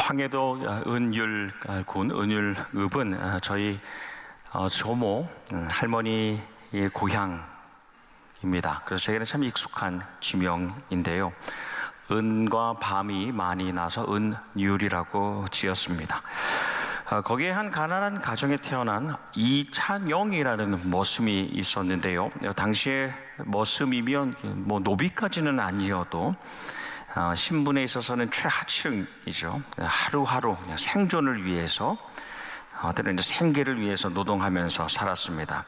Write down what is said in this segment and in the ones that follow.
황해도 은율군 은율읍은 저희 조모 할머니의 고향입니다. 그래서 저에게는 참 익숙한 지명인데요. 은과 밤이 많이 나서 은율이라고 지었습니다. 거기에 한 가난한 가정에 태어난 이찬영이라는 머슴이 있었는데요. 당시에 머슴이면 뭐 노비까지는 아니어도 신분에 있어서는 최하층이죠. 하루하루 생존을 위해서, 때로는 생계를 위해서 노동하면서 살았습니다.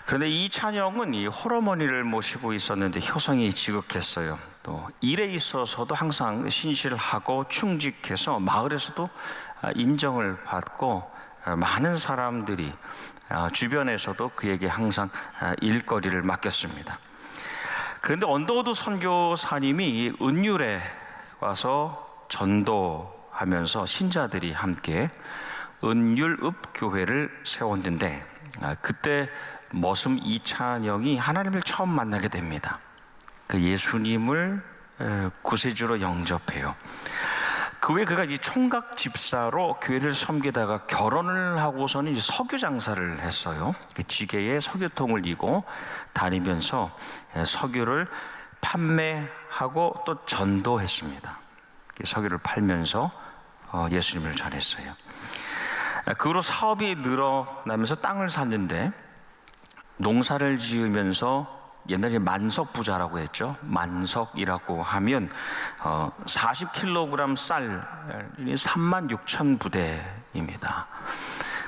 그런데 이찬영은 이 홀어머니를 모시고 있었는데 효성이 지극했어요. 또 일에 있어서도 항상 신실하고 충직해서 마을에서도 인정을 받고 많은 사람들이 주변에서도 그에게 항상 일거리를 맡겼습니다. 그런데 언더우드 선교사님이 은율에 와서 전도하면서 신자들이 함께 은율읍 교회를 세웠는데, 그때 머슴 이찬영이 하나님을 처음 만나게 됩니다. 그 예수님을 구세주로 영접해요. 그 후에 그가 이 총각 집사로 교회를 섬기다가 결혼을 하고서는 석유 장사를 했어요. 그 지게에 석유통을 이고 다니면서 석유를 판매하고 또 전도했습니다. 석유를 팔면서 예수님을 전했어요. 그 후로 사업이 늘어나면서 땅을 샀는데, 농사를 지으면서 옛날에 만석 부자라고 했죠. 만석이라고 하면 40kg 쌀이 36,000부대입니다.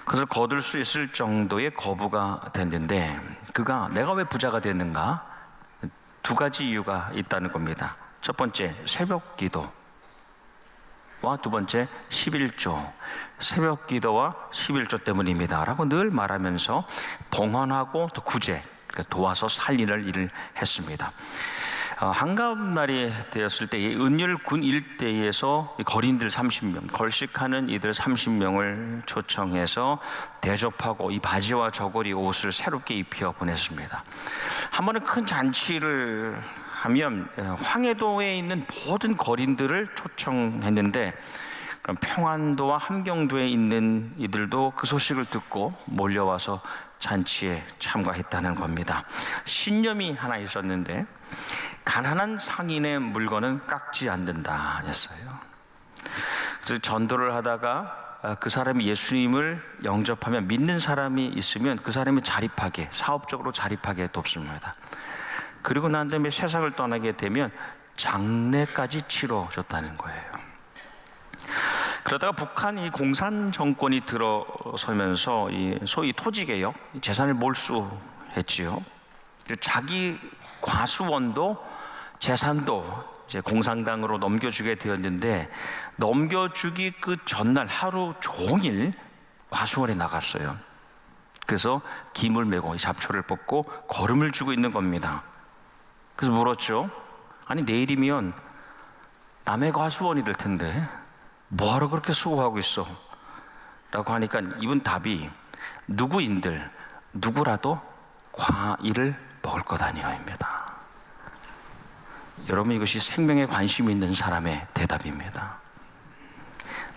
그래서 거둘 수 있을 정도의 거부가 됐는데, 그가 내가 왜 부자가 됐는가? 두 가지 이유가 있다는 겁니다. 첫 번째, 새벽 기도와 두 번째, 11조. 새벽 기도와 11조 때문입니다 라고 늘 말하면서 봉헌하고 또 구제, 도와서 살리는 일을 했습니다. 한가운날이 되었을 때 은율군 일대에서 거린들 30명, 걸식하는 이들 30명을 초청해서 대접하고 이 바지와 저고리 옷을 새롭게 입혀 보냈습니다. 한 번은 큰 잔치를 하면 황해도에 있는 모든 거린들을 초청했는데, 평안도와 함경도에 있는 이들도 그 소식을 듣고 몰려와서 잔치에 참가했다는 겁니다. 신념이 하나 있었는데, 가난한 상인의 물건은 깎지 않는다 였어요. 그래서 전도를 하다가 그 사람이 예수님을 영접하면, 믿는 사람이 있으면 그 사람이 자립하게, 사업적으로 자립하게 돕습니다. 그리고 난 다음에 세상을 떠나게 되면 장례까지 치러줬다는 거예요. 그러다가 북한 공산 정권이 들어서면서 소위 토지개혁, 재산을 몰수했지요. 자기 과수원도 재산도 이제 공산당으로 넘겨주게 되었는데, 넘겨주기 그 전날 하루 종일 과수원에 나갔어요. 그래서 김을 메고 잡초를 뽑고 거름을 주고 있는 겁니다. 그래서 물었죠. 아니, 내일이면 남의 과수원이 될 텐데 뭐하러 그렇게 수고하고 있어? 라고 하니까 이분 답이, 누구인들 누구라도 과일을 먹을 것 아니오입니다. 여러분, 이것이 생명에 관심이 있는 사람의 대답입니다.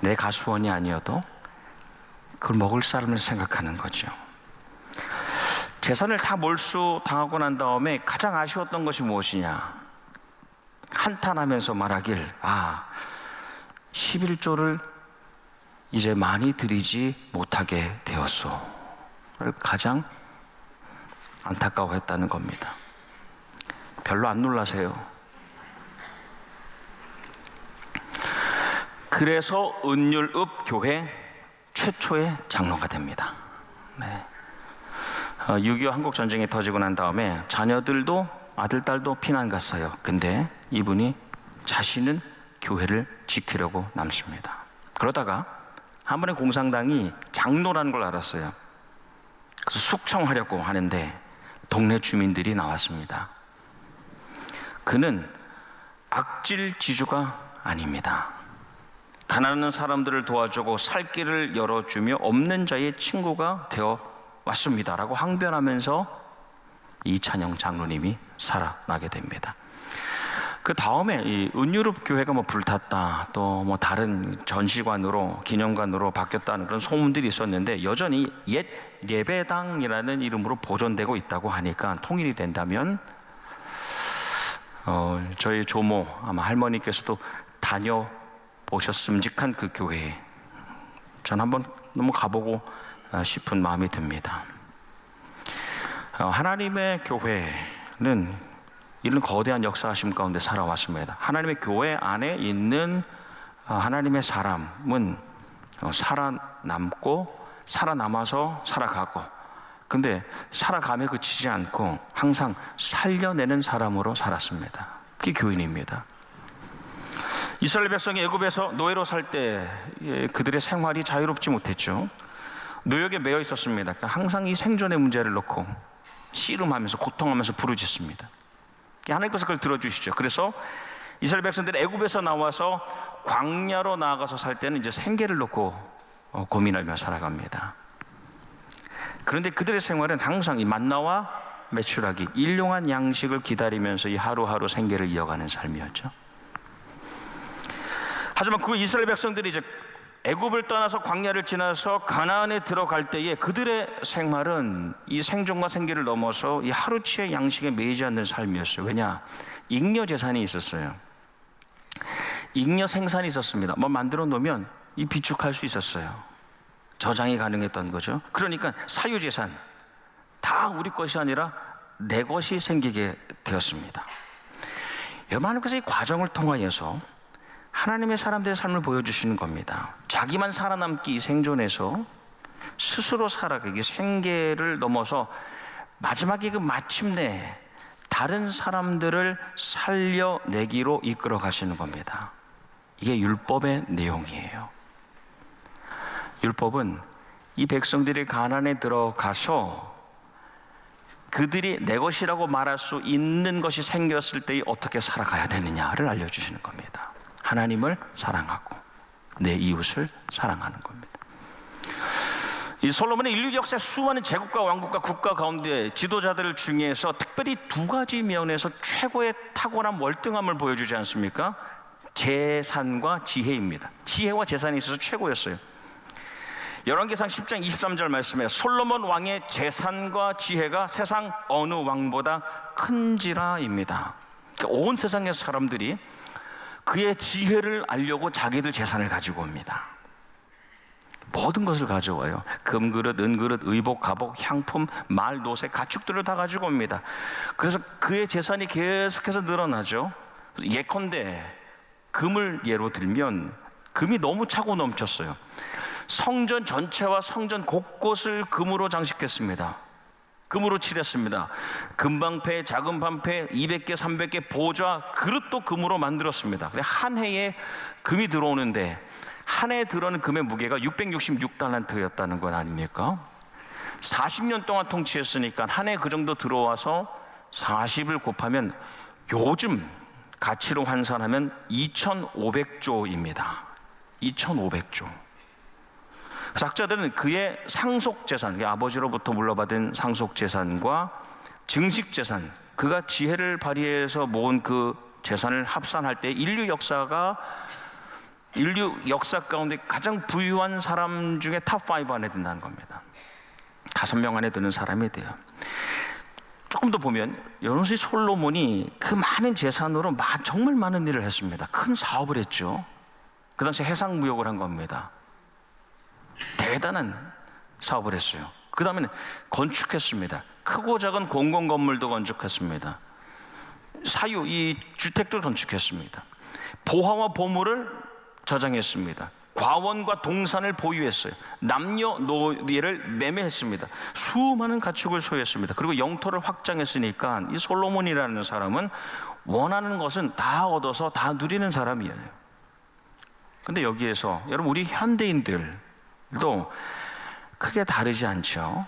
내 과수원이 아니어도 그걸 먹을 사람을 생각하는 거죠. 재산을 다 몰수당하고 난 다음에 가장 아쉬웠던 것이 무엇이냐? 한탄하면서 말하길, 11조를 이제 많이 드리지 못하게 되었소. 가장 안타까워했다는 겁니다. 별로 안 놀라세요. 그래서 은율읍 교회 최초의 장로가 됩니다. 6.25 한국전쟁이 터지고 난 다음에 자녀들도, 아들, 딸도 피난 갔어요. 근데 이분이 자신은 교회를 지키려고 남습니다. 그러다가 한 번에 공산당이 장로라는 걸 알았어요. 그래서 숙청하려고 하는데 동네 주민들이 나왔습니다. 그는 악질 지주가 아닙니다. 가난한 사람들을 도와주고 살 길을 열어주며 없는 자의 친구가 되어 왔습니다 라고 항변하면서 이찬영 장로님이 살아나게 됩니다. 그 다음에 이 은유럽 교회가 뭐 불탔다, 또 뭐 다른 전시관으로 기념관으로 바뀌었다는 그런 소문들이 있었는데 여전히 옛 예배당이라는 이름으로 보존되고 있다고 하니까 통일이 된다면 저희 조모 아마 할머니께서도 다녀보셨음직한 그 교회에 전 한번 너무 가보고 싶은 마음이 듭니다. 하나님의 교회는 이런 거대한 역사하심 가운데 살아왔습니다. 하나님의 교회 안에 있는 하나님의 사람은 살아남고 살아남아서 살아가고, 근데 살아감에 그치지 않고 항상 살려내는 사람으로 살았습니다. 그게 교인입니다. 이스라엘 백성이 애굽에서 노예로 살 때 그들의 생활이 자유롭지 못했죠. 노역에 매여 있었습니다. 그러니까 항상 이 생존의 문제를 놓고 씨름하면서 고통하면서 부르짖습니다. 하나님께서 그걸 들어주시죠. 그래서 이스라엘 백성들이 애굽에서 나와서 광야로 나아가서 살 때는 이제 생계를 놓고 고민하며 살아갑니다. 그런데 그들의 생활은 항상 이 만나와 메추라기, 일용한 양식을 기다리면서 이 하루하루 생계를 이어가는 삶이었죠. 하지만 그 이스라엘 백성들이 이제 애굽을 떠나서 광야를 지나서 가나안에 들어갈 때에 그들의 생활은 이 생존과 생계를 넘어서 이 하루치의 양식에 매이지 않는 삶이었어요. 왜냐? 잉여 재산이 있었어요. 잉여 생산이 있었습니다. 뭐 만들어 놓으면 이 비축할 수 있었어요. 저장이 가능했던 거죠. 그러니까 사유 재산 다 우리 것이 아니라 내 것이 생기게 되었습니다. 여러분, 하나님께서 이 과정을 통하여서 하나님의 사람들의 삶을 보여주시는 겁니다. 자기만 살아남기 생존해서 스스로 살아가기, 생계를 넘어서 마지막에 그 마침내 다른 사람들을 살려내기로 이끌어 가시는 겁니다. 이게 율법의 내용이에요. 율법은 이 백성들이 가나안에 들어가서 그들이 내 것이라고 말할 수 있는 것이 생겼을 때 어떻게 살아가야 되느냐를 알려주시는 겁니다. 하나님을 사랑하고 내 이웃을 사랑하는 겁니다. 이 솔로몬의 인류 역사의 수많은 제국과 왕국과 국가 가운데 지도자들 중에서 특별히 두 가지 면에서 최고의 탁월한 월등함을 보여주지 않습니까? 재산과 지혜입니다. 지혜와 재산이 있어서 최고였어요. 열왕기상 10장 23절 말씀에 솔로몬 왕의 재산과 지혜가 세상 어느 왕보다 큰지라입니다. 그러니까 온 세상의 사람들이 그의 지혜를 알려고 자기들 재산을 가지고 옵니다. 모든 것을 가져와요. 금그릇, 은그릇, 의복, 갑옷, 향품, 말, 노새, 가축들을 다 가지고 옵니다. 그래서 그의 재산이 계속해서 늘어나죠. 예컨대 금을 예로 들면 금이 너무 차고 넘쳤어요. 성전 전체와 성전 곳곳을 금으로 장식했습니다. 금으로 칠했습니다. 금방패, 작은 방패, 200개, 300개 보좌, 그릇도 금으로 만들었습니다. 한 해에 금이 들어오는데 한 해에 들어오는 금의 무게가 666달란트였다는 건 아닙니까? 40년 동안 통치했으니까 한 해 그 정도 들어와서 40을 곱하면 요즘 가치로 환산하면 2,500조입니다. 2,500조. 학자들은 그의 상속재산, 아버지로부터 물려받은 상속재산과 증식재산, 그가 지혜를 발휘해서 모은 그 재산을 합산할 때 인류 역사 가운데 가장 부유한 사람 중에 탑5 안에 든다는 겁니다. 5명 안에 드는 사람이 돼요. 조금 더 보면 여론시 솔로몬이 그 많은 재산으로 정말 많은 일을 했습니다. 큰 사업을 했죠. 그 당시 해상무역을 한 겁니다. 대단한 사업을 했어요. 그 다음에는 건축했습니다. 크고 작은 공공건물도 건축했습니다. 사유, 이 주택도 건축했습니다. 보화와 보물을 저장했습니다. 과원과 동산을 보유했어요. 남녀노예를 매매했습니다. 수많은 가축을 소유했습니다. 그리고 영토를 확장했으니까 이 솔로몬이라는 사람은 원하는 것은 다 얻어서 다 누리는 사람이에요. 근데 여기에서 여러분, 우리 현대인들도 크게 다르지 않죠.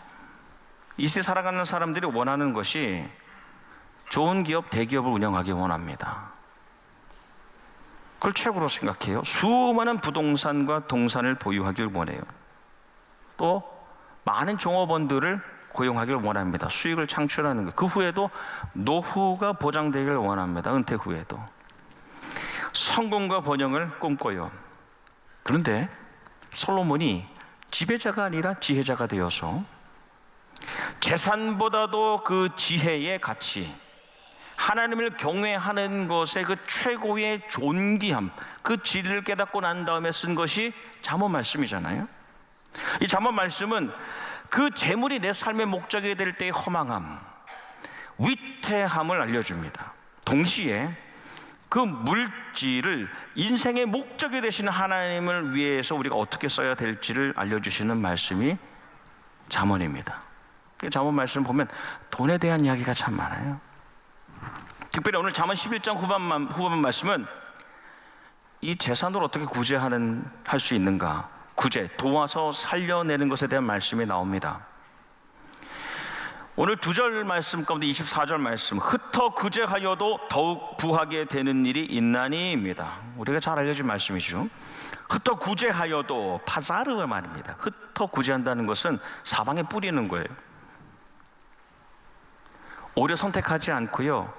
이 시대 살아가는 사람들이 원하는 것이 좋은 기업, 대기업을 운영하기 원합니다. 그걸 최고로 생각해요. 수많은 부동산과 동산을 보유하길 원해요. 또 많은 종업원들을 고용하길 원합니다. 수익을 창출하는 것. 그 후에도 노후가 보장되길 원합니다. 은퇴 후에도. 성공과 번영을 꿈꿔요. 그런데 솔로몬이 지배자가 아니라 지혜자가 되어서 재산보다도 그 지혜의 가치, 하나님을 경외하는 것의 그 최고의 존귀함, 그 진리를 깨닫고 난 다음에 쓴 것이 잠언 말씀이잖아요. 이 잠언 말씀은 그 재물이 내 삶의 목적이 될 때의 허망함, 위태함을 알려줍니다. 동시에 그 물질을 인생의 목적이 되신 하나님을 위해서 우리가 어떻게 써야 될지를 알려주시는 말씀이 잠언입니다. 잠언 말씀 보면 돈에 대한 이야기가 참 많아요. 특별히 오늘 잠언 11장 후반 말씀은 이 재산을 어떻게 할 수 있는가, 구제, 도와서 살려내는 것에 대한 말씀이 나옵니다. 오늘 2절 말씀 가운데 24절 말씀, 흩어 구제하여도 더욱 부하게 되는 일이 있나니입니다. 우리가 잘 알려진 말씀이죠. 흩어 구제하여도, 파사르의 말입니다. 흩어 구제한다는 것은 사방에 뿌리는 거예요. 오히려 선택하지 않고요,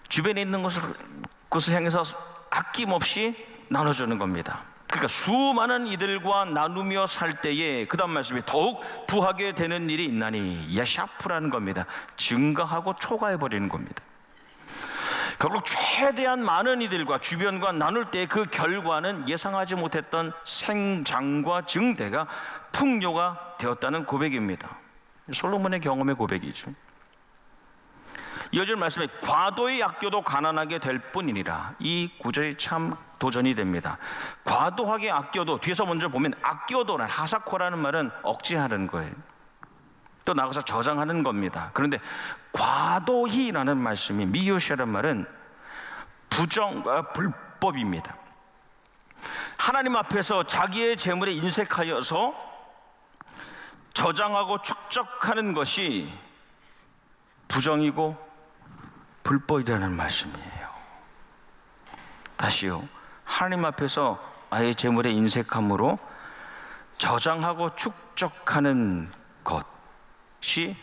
주변에 있는 것을 향해서 아낌없이 나눠주는 겁니다. 그러니까 수많은 이들과 나누며 살 때에 그 다음 말씀이 더욱 부하게 되는 일이 있나니, 야샤프라는 겁니다. 증가하고 초과해버리는 겁니다. 결국 최대한 많은 이들과 주변과 나눌 때 그 결과는 예상하지 못했던 생장과 증대가 풍요가 되었다는 고백입니다. 솔로몬의 경험의 고백이죠. 이어질 말씀에 과도의 아껴도 가난하게 될 뿐이니라. 이 구절이 참 도전이 됩니다. 과도하게 아껴도, 뒤에서 먼저 보면 아껴도는, 하사코라는 말은 억제하는 거예요. 또 나가서 저장하는 겁니다. 그런데 과도히라는 말씀이, 미요시라는 말은 부정과 불법입니다. 하나님 앞에서 자기의 재물에 인색하여서 저장하고 축적하는 것이 부정이고 불법이라는 말씀이에요. 다시요, 하나님 앞에서 아예 재물의 인색함으로 저장하고 축적하는 것이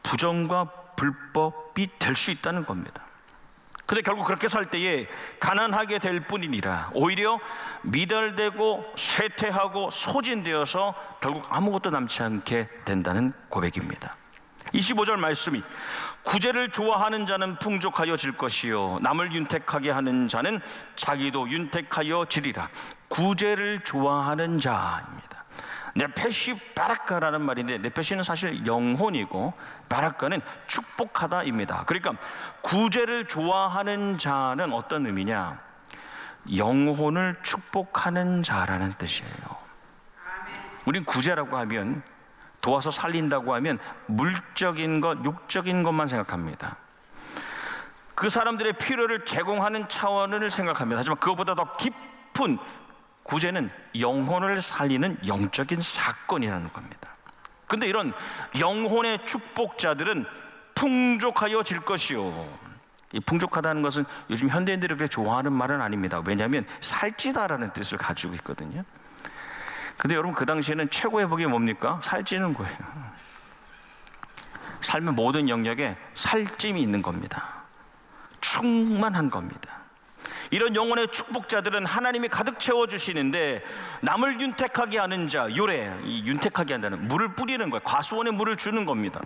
부정과 불법이 될 수 있다는 겁니다. 근데 결국 그렇게 살 때에 가난하게 될 뿐이니라, 오히려 미달되고 쇠퇴하고 소진되어서 결국 아무것도 남지 않게 된다는 고백입니다. 25절 말씀이 구제를 좋아하는 자는 풍족하여 질 것이요 남을 윤택하게 하는 자는 자기도 윤택하여 지리라. 구제를 좋아하는 자입니다. 네페시 바라카라는 말인데, 네페시는 사실 영혼이고 바라카는 축복하다입니다. 그러니까 구제를 좋아하는 자는 어떤 의미냐, 영혼을 축복하는 자라는 뜻이에요. 우린 구제라고 하면, 도와서 살린다고 하면 물적인 것, 육적인 것만 생각합니다. 그 사람들의 필요를 제공하는 차원을 생각합니다. 하지만 그것보다 더 깊은 구제는 영혼을 살리는 영적인 사건이라는 겁니다. 그런데 이런 영혼의 축복자들은 풍족하여 질 것이요. 이 풍족하다는 것은 요즘 현대인들이 그렇게 좋아하는 말은 아닙니다. 왜냐하면 살찌다라는 뜻을 가지고 있거든요. 근데 여러분, 그 당시에는 최고의 복이 뭡니까? 살찌는 거예요. 삶의 모든 영역에 살찜이 있는 겁니다. 충만한 겁니다. 이런 영혼의 축복자들은 하나님이 가득 채워주시는데, 남을 윤택하게 하는 자, 요래, 이 윤택하게 한다는, 물을 뿌리는 거예요. 과수원에 물을 주는 겁니다.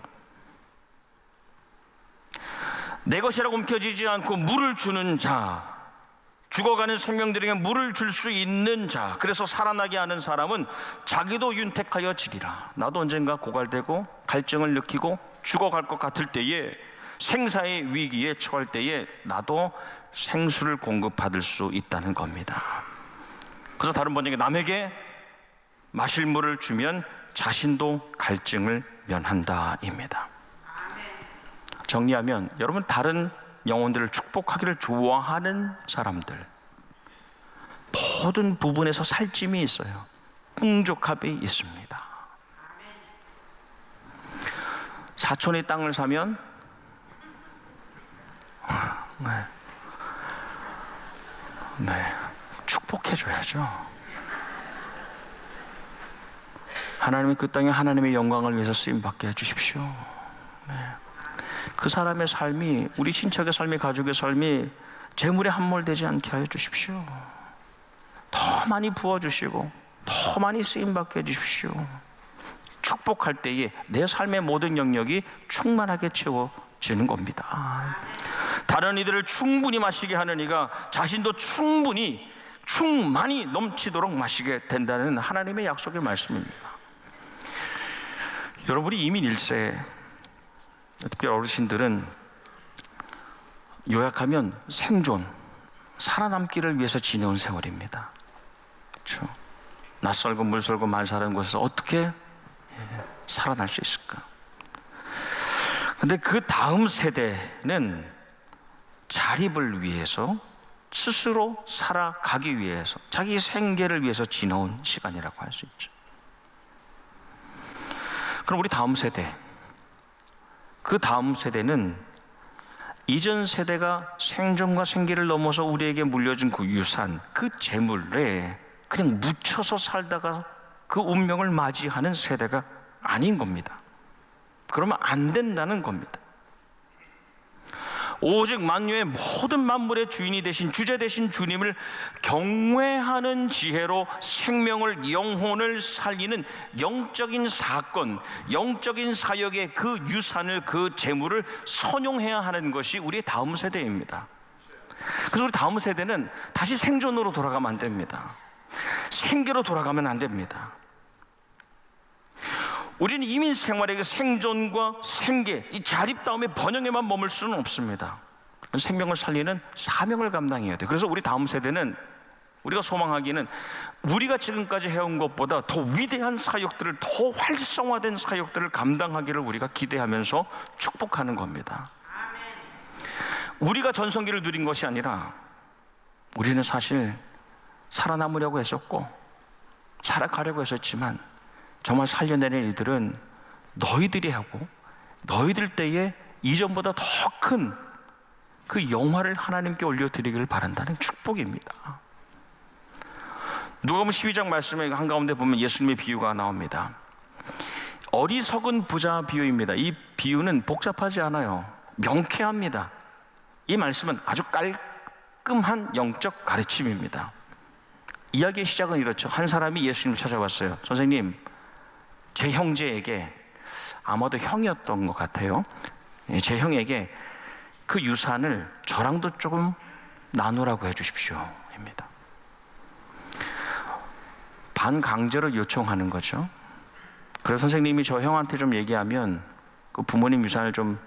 내 것이라고 움켜쥐지 않고 물을 주는 자, 죽어가는 생명들에게 물을 줄 수 있는 자, 그래서 살아나게 하는 사람은 자기도 윤택하여 지리라. 나도 언젠가 고갈되고 갈증을 느끼고 죽어갈 것 같을 때에, 생사의 위기에 처할 때에 나도 생수를 공급받을 수 있다는 겁니다. 그래서 다른 번역에 남에게 마실 물을 주면 자신도 갈증을 면한다입니다. 정리하면, 여러분, 다른 영혼들을 축복하기를 좋아하는 사람들, 모든 부분에서 살찜이 있어요. 풍족함이 있습니다. 사촌이 땅을 사면 축복해줘야죠. 하나님이 그 땅에 하나님의 영광을 위해서 쓰임받게 해주십시오. 그 사람의 삶이, 우리 친척의 삶이, 가족의 삶이 재물에 함몰되지 않게 하여 주십시오. 더 많이 부어주시고 더 많이 쓰임받게 해주십시오. 축복할 때에 내 삶의 모든 영역이 충만하게 채워지는 겁니다. 다른 이들을 충분히 마시게 하는 이가 자신도 충만히 넘치도록 마시게 된다는 하나님의 약속의 말씀입니다. 여러분이 이민 1세, 특히 어르신들은 요약하면 생존, 살아남기를 위해서 지내온 세월입니다. 그렇죠? 낯설고 물설고 말 사는 곳에서 어떻게 살아날 수 있을까? 근데 그 다음 세대는 자립을 위해서 스스로 살아가기 위해서 자기 생계를 위해서 지나온 시간이라고 할 수 있죠. 그럼 우리 다음 세대, 그 다음 세대는 이전 세대가 생존과 생계를 넘어서 우리에게 물려준 그 유산, 그 재물에 그냥 묻혀서 살다가 그 운명을 맞이하는 세대가 아닌 겁니다. 그러면 안 된다는 겁니다. 오직 만유의 모든 만물의 주인이 되신 주제 되신 주님을 경외하는 지혜로 생명을, 영혼을 살리는 영적인 사건, 영적인 사역의 그 유산을, 그 재물을 선용해야 하는 것이 우리의 다음 세대입니다. 그래서 우리 다음 세대는 다시 생존으로 돌아가면 안 됩니다. 생계로 돌아가면 안 됩니다. 우리는 이민 생활의 생존과 생계, 이 자립다움의 번영에만 머물 수는 없습니다. 생명을 살리는 사명을 감당해야 돼요. 그래서 우리 다음 세대는 우리가 소망하기는 우리가 지금까지 해온 것보다 더 위대한 사역들을, 더 활성화된 사역들을 감당하기를 우리가 기대하면서 축복하는 겁니다. 우리가 전성기를 누린 것이 아니라 우리는 사실 살아남으려고 했었고 살아가려고 했었지만 정말 살려내는 일들은 너희들이 하고 너희들 때에 이전보다 더 큰 그 영화를 하나님께 올려드리기를 바란다는 축복입니다. 누가복음 12장 말씀의 한가운데 보면 예수님의 비유가 나옵니다. 어리석은 부자 비유입니다. 이 비유는 복잡하지 않아요. 명쾌합니다. 이 말씀은 아주 깔끔한 영적 가르침입니다. 이야기의 시작은 이렇죠. 한 사람이 예수님을 찾아왔어요. 선생님, 제 형제에게, 아마도 형이었던 것 같아요, 제 형에게 그 유산을 저랑도 조금 나누라고 해주십시오 입니다. 반강제로 요청하는 거죠. 그래서 선생님이 저 형한테 좀 얘기하면 그 부모님 유산을 좀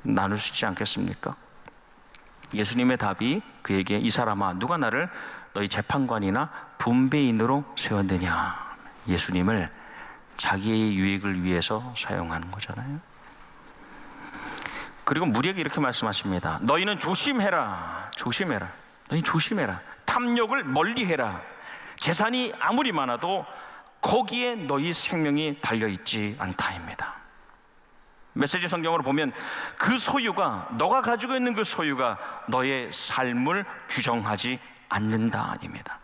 나눌 수 있지 않겠습니까? 예수님의 답이 그에게, 이 사람아, 누가 나를 너희 재판관이나 분배인으로 세웠느냐? 예수님을 자기의 유익을 위해서 사용하는 거잖아요. 그리고 무리에게 이렇게 말씀하십니다. 너희는 조심해라. 너희 조심해라. 탐욕을 멀리해라. 재산이 아무리 많아도 거기에 너희 생명이 달려있지 않다입니다. 메시지 성경으로 보면 그 소유가, 너가 가지고 있는 그 소유가 너의 삶을 규정하지 않는다입니다.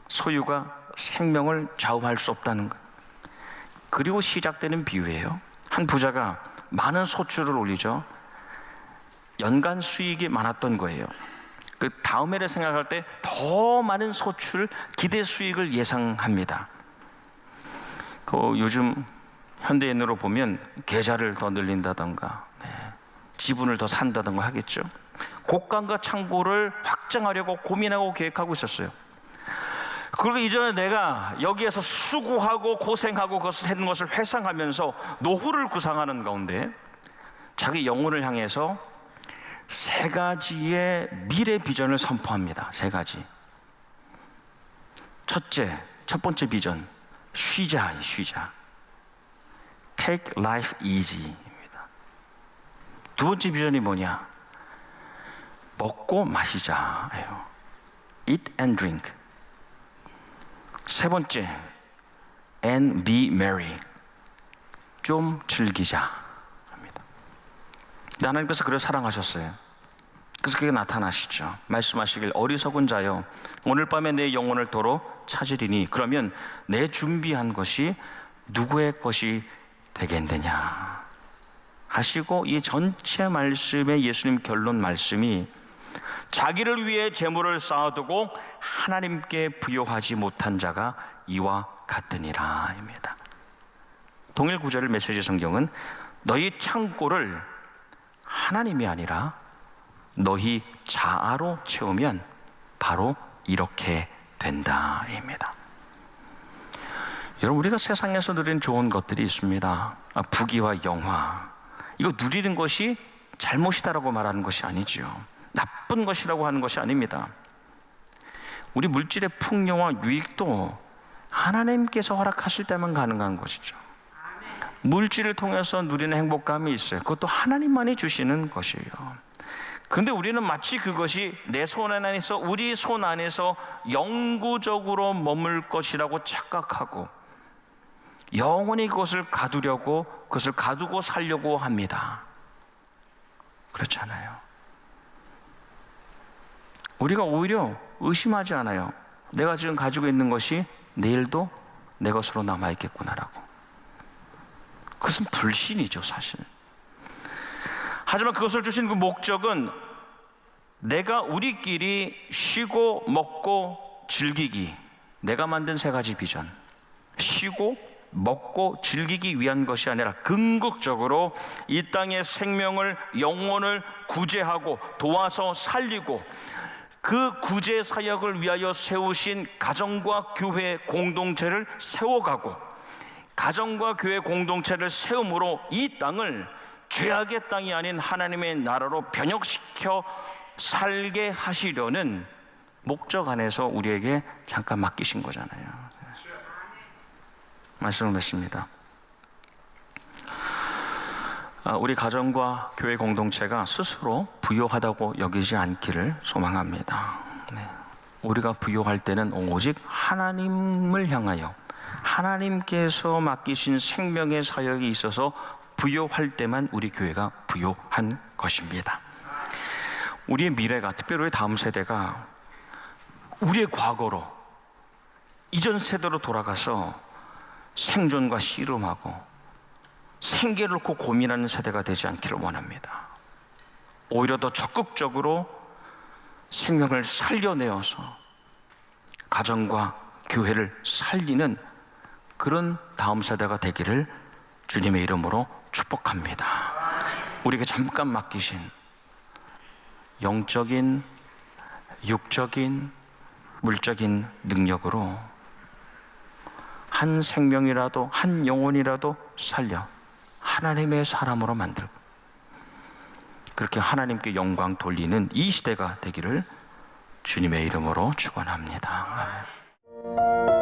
소유가 생명을 좌우할 수 없다는 것. 그리고 시작되는 비유예요. 한 부자가 많은 소출을 올리죠. 연간 수익이 많았던 거예요. 그 다음 해를 생각할 때 더 많은 소출, 기대 수익을 예상합니다. 요즘 현대인으로 보면 계좌를 더 늘린다던가, 지분을 더 산다던가 하겠죠. 곡간과 창고를 확장하려고 고민하고 계획하고 있었어요. 그리고 이전에 내가 여기에서 수고하고 고생하고 그것을 했는 것을 회상하면서 노후를 구상하는 가운데 자기 영혼을 향해서 3가지의 미래 비전을 선포합니다. 3가지. 첫 번째 비전, 쉬자. Take life easy입니다. 2번째 비전이 뭐냐? 먹고 마시자예요. Eat and drink. 3번째, and be merry. 좀 즐기자 합니다. 하나님께서 그를 사랑하셨어요. 그래서 그게 나타나시죠. 말씀하시길, 어리석은 자여, 오늘 밤에 내 영혼을 도로 찾으리니 그러면 내 준비한 것이 누구의 것이 되겠느냐? 하시고 이 전체 말씀의 예수님 결론 말씀이 자기를 위해 재물을 쌓아두고 하나님께 부여하지 못한 자가 이와 같으니라 입니다. 동일 구절을 메시지 성경은 너희 창고를 하나님이 아니라 너희 자아로 채우면 바로 이렇게 된다 입니다. 여러분, 우리가 세상에서 누리는 좋은 것들이 있습니다. 부귀와 영화, 이거 누리는 것이 잘못이다라고 말하는 것이 아니지요. 나쁜 것이라고 하는 것이 아닙니다. 우리 물질의 풍요와 유익도 하나님께서 허락하실 때만 가능한 것이죠. 물질을 통해서 누리는 행복감이 있어요. 그것도 하나님만이 주시는 것이에요. 그런데 우리는 마치 그것이 내 손 안에서, 우리 손 안에서 영구적으로 머물 것이라고 착각하고 영원히 그것을 가두려고, 그것을 가두고 살려고 합니다. 그렇잖아요. 우리가 오히려 의심하지 않아요. 내가 지금 가지고 있는 것이 내일도 내 것으로 남아있겠구나라고. 그것은 불신이죠, 사실. 하지만 그것을 주신 그 목적은 내가 우리끼리 쉬고 먹고 즐기기, 내가 만든 세 가지 비전, 쉬고 먹고 즐기기 위한 것이 아니라 궁극적으로 이 땅의 생명을, 영혼을 구제하고 도와서 살리고 그 구제 사역을 위하여 세우신 가정과 교회 공동체를 세워가고, 가정과 교회 공동체를 세움으로 이 땅을 죄악의 땅이 아닌 하나님의 나라로 변혁시켜 살게 하시려는 목적 안에서 우리에게 잠깐 맡기신 거잖아요. 말씀을 맺습니다. 우리 가정과 교회 공동체가 스스로 부요하다고 여기지 않기를 소망합니다. 우리가 부요할 때는 오직 하나님을 향하여 하나님께서 맡기신 생명의 사역이 있어서 부요할 때만 우리 교회가 부요한 것입니다. 우리의 미래가, 특별히 우리 다음 세대가 우리의 과거로, 이전 세대로 돌아가서 생존과 씨름하고 생계를 놓고 고민하는 세대가 되지 않기를 원합니다. 오히려 더 적극적으로 생명을 살려내어서 가정과 교회를 살리는 그런 다음 세대가 되기를 주님의 이름으로 축복합니다. 우리에게 잠깐 맡기신 영적인, 육적인, 물적인 능력으로 한 생명이라도, 한 영혼이라도 살려 하나님의 사람으로 만들고 그렇게 하나님께 영광 돌리는 이 시대가 되기를 주님의 이름으로 축원합니다. 아멘.